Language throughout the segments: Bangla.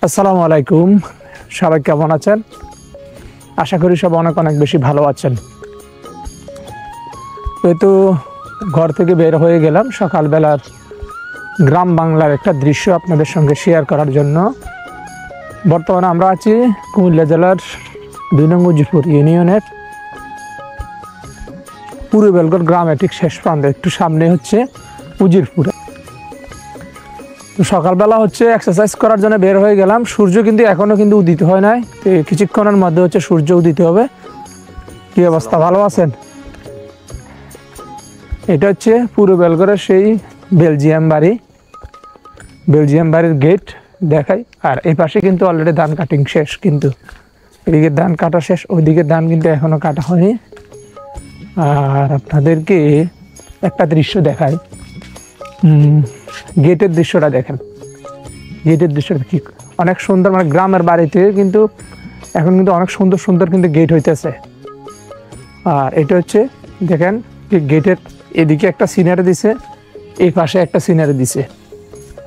আসসালামু আলাইকুম, সবাই কেমন আছেন? আশা করি সব অনেক অনেক বেশি ভালো আছেন। যেহেতু ঘর থেকে বের হয়ে গেলাম সকালবেলার গ্রাম বাংলার একটা দৃশ্য আপনাদের সঙ্গে শেয়ার করার জন্য। বর্তমানে আমরা আছি কুমিল্লা জেলার ২ নং উজিরপুর ইউনিয়নের পূর্ব বেলগড় গ্রামে ঠিক শেষ প্রান্তে, একটু সামনে হচ্ছে উজিরপুরে। তো সকালবেলা হচ্ছে এক্সারসাইজ করার জন্য বের হয়ে গেলাম। সূর্য কিন্তু এখনও কিন্তু উদিত হয় নাই, তো কিছুক্ষণের মধ্যে হচ্ছে সূর্য উদিত হবে। কী অবস্থা, ভালো আছেন? এটা হচ্ছে পূর্ব বেলগড়ের সেই বেলজিয়াম বাড়ির গেট দেখাই। আর এই পাশে কিন্তু অলরেডি ধান কাটিং শেষ, কিন্তু এদিকে ধান কাটা শেষ, ওইদিকে ধান কিন্তু এখনও কাটা হয়নি। আর আপনাদেরকে একটা দৃশ্য দেখাই, গেটের দৃশ্যটা দেখেন। গেটের দৃশ্যটা কি অনেক সুন্দর, মানে গ্রামের বাড়িতে কিন্তু এখন কিন্তু অনেক সুন্দর সুন্দর কিন্তু গেট হইতেছে। আর এটা হচ্ছে দেখেন গেটের এদিকে একটা সিনারি দিছে, এই পাশে একটা সিনারি দিছে।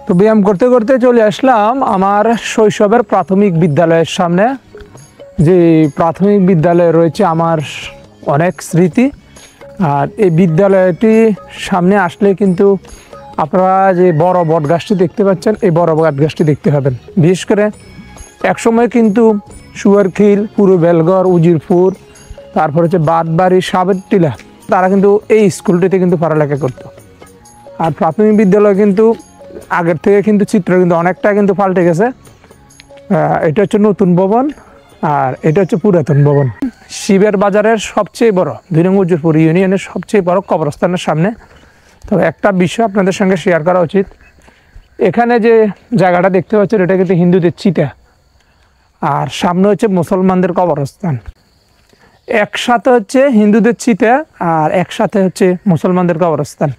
তো ব্যায়াম করতে করতে চলে আসলাম আমার শৈশবের প্রাথমিক বিদ্যালয়ের সামনে। যে প্রাথমিক বিদ্যালয়ে রয়েছে আমার অনেক স্মৃতি। আর এই বিদ্যালয়টি সামনে আসলে কিন্তু আপনারা যে বড় বট গাছটি দেখতে পাচ্ছেন, এই বড় বট গাছটি দেখতে পাবেন। বিশেষ করে একসময় কিন্তু সুয়ারখিল, পূর্ব বেলগড়, উজিরপুর, তারপর হচ্ছে বাদবাড়ি, সাবেরটিলা, তারা কিন্তু এই স্কুলটিতে কিন্তু পড়ালেখা করতো। আর প্রাথমিক বিদ্যালয় কিন্তু আগের থেকে কিন্তু চিত্র কিন্তু অনেকটা কিন্তু পাল্টে গেছে। এটা হচ্ছে নতুন ভবন, আর এটা হচ্ছে পুরাতন ভবন। শিবের বাজারের সবচেয়ে বড় ২ নং উজিরপুর ইউনিয়নের সবচেয়ে বড় কবরস্থানের সামনে। তবে একটা বিষয় আপনাদের সঙ্গে শেয়ার করা উচিত, এখানে যে জায়গাটা দেখতে পাচ্ছেন এটা কিন্তু হিন্দুদের চিতা, আর সামনে হচ্ছে মুসলমানদের কবরস্থান। একসাথে হচ্ছে হিন্দুদের চিতা আর একসাথে হচ্ছে মুসলমানদের কবরস্থান।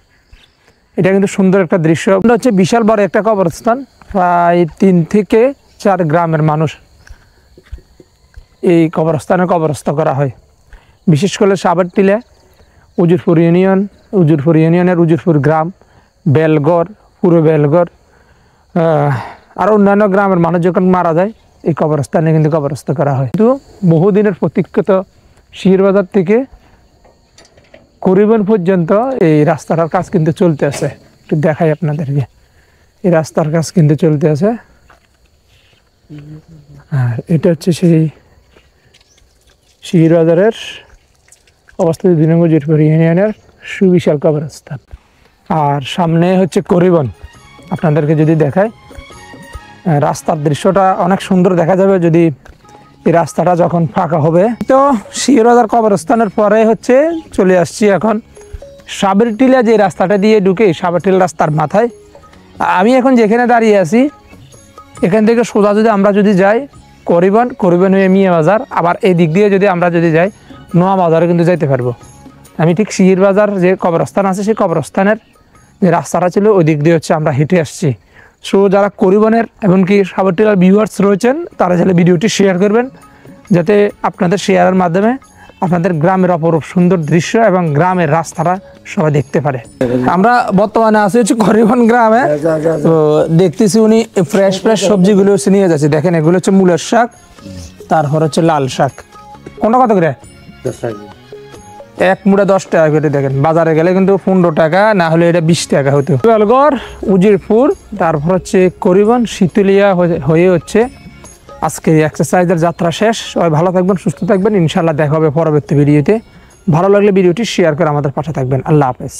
এটা কিন্তু সুন্দর একটা দৃশ্য। হচ্ছে বিশাল বড় একটা কবরস্থান, প্রায় ৩ থেকে ৪ গ্রামের মানুষ এই কবরস্থানে কবরস্থ করা হয়। বিশেষ করে সাবেরটিলা, উজিরপুর ইউনিয়নের উজিরপুর গ্রাম, বেলগড়, পূর্ব বেলগড়, আর অন্যান্য গ্রামের মানুষ যখন মারা যায় এই কবরস্থানে কিন্তু কবরস্থ করা হয়। কিন্তু বহুদিনের প্রতীক্ষিত শিরবাজার থেকে করিবন পর্যন্ত এই রাস্তাটার কাজ কিন্তু চলতে আছে। একটু দেখাই আপনাদেরকে, এই রাস্তার কাজ কিন্তু চলতে আছে। আর এটা হচ্ছে সেই শিরবাজারের অবস্থিত ২ নং উজিরপুর ইউনিয়নের সুবিশাল কবরস্থান। আর সামনে হচ্ছে করিবন। আপনাদেরকে যদি দেখায় রাস্তার দৃশ্যটা অনেক সুন্দর দেখা যাবে যদি এই রাস্তাটা যখন ফাঁকা হবে। তো শিরবাজার কবরস্থানের পরে হচ্ছে চলে আসছি এখন সাবেরটিলা, যে রাস্তাটা দিয়ে ঢুকে সাবেরটিলা রাস্তার মাথায়। আমি এখন যেখানে দাঁড়িয়ে আছি এখান থেকে সোজা যদি আমরা যাই করিবন হয়ে মিয়া বাজার, আবার এই দিক দিয়ে যদি আমরা যাই নোয়া বাজারে কিন্তু যাইতে পারবো। আমি ঠিক শিরবাজার যে কবরস্থান আছে সেই কবরস্থানের যে রাস্তাটা ছিল ওই দিক দিয়ে হচ্ছে আমরা হেঁটে আসছি। সো যারা করিবনের এমনকি সাবেরটিলার ভিউয়ার্স রয়েছেন তারা চাইলে ভিডিওটি শেয়ার করবেন, যাতে আপনাদের শেয়ারের মাধ্যমে আপনাদের গ্রামের অপরূপ সুন্দর দৃশ্য এবং গ্রামের রাস্তাটা সবাই দেখতে পারে। আমরা বর্তমানে আছি হচ্ছে করিবন গ্রামে। তো দেখতেছি উনি ফ্রেশ সবজিগুলো হচ্ছে নিয়ে যাচ্ছে। দেখেন এগুলো হচ্ছে মূলের শাক, তারপর হচ্ছে লাল শাক। কোনটা কত করে? 10 টাকা। এক মুড়া 10 টাকা করে। দেখেন বাজারে গেলে কিন্তু 15 টাকা, না হলে এটা 20 টাকা হতো। বেলগড়, উজিরপুর, তারপর হচ্ছে করিবন, শীতলিয়া হয়ে হচ্ছে আজকে এক্সারসাইজের যাত্রা শেষ। সবাই ভালো থাকবেন, সুস্থ থাকবেন, ইনশাল্লাহ দেখা হবে পরবর্তী ভিডিওতে। ভালো লাগলে ভিডিওটি শেয়ার করে আমাদের পাশে থাকবেন। আল্লাহ হাফেজ।